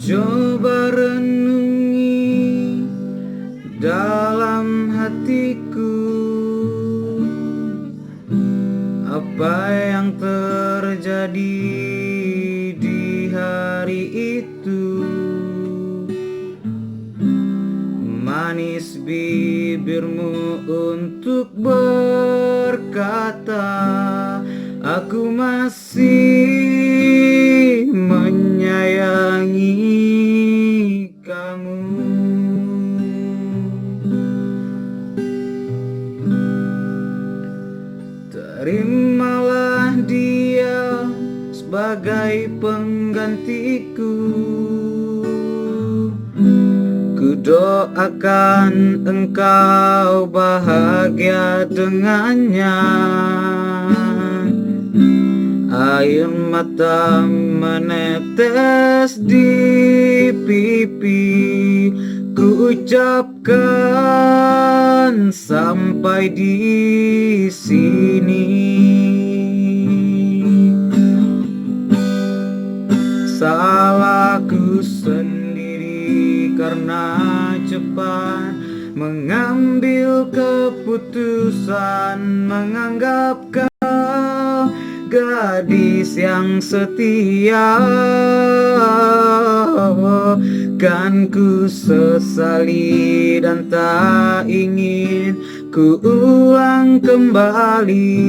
Coba renungi dalam hatiku, apa yang terjadi di hari itu. Manis bibirmu untuk berkata, aku masih menyayangi kamu. Terimalah dia sebagai penggantiku. Ku doakan engkau bahagia dengannya. Air mata menetes di pipi, ku ucapkan sampai di sini. Salahku sendiri karena cepat mengambil keputusan, menganggap kau gadis yang setia. Kan ku sesali dan tak ingin ku ulang kembali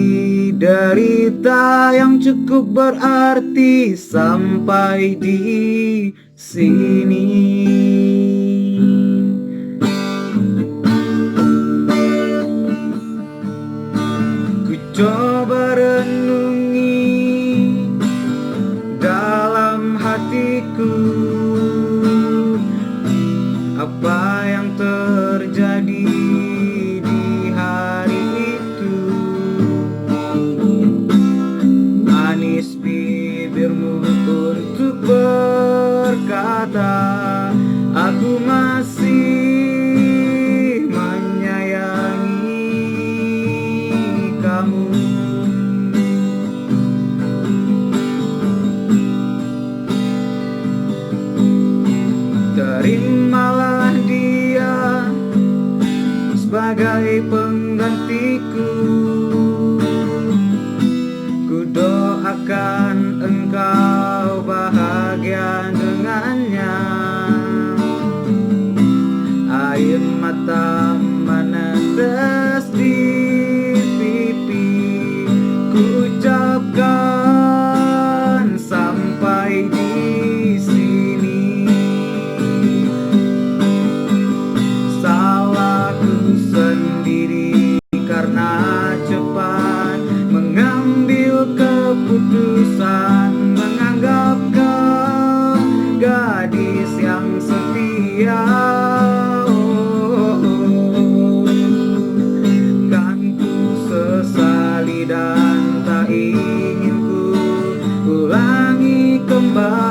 derita yang cukup berarti sampai di sini. Ku coba renungi dalam hatiku, apa yang terjadi di hari itu. Manis bibirmu untuk berkata, aku masih menyayangi kamu. Terimalah dia sebagai penggantiku. Ku doakan engkau bahagia dengannya. Air mata menetes di pipi, ku ucapkan sampai di sini. Salahku sendiri karena cepat mengambil keputusan, menganggap kau gadis yang setia. Kan ku sesali dan tak ingin ku ulangi kembali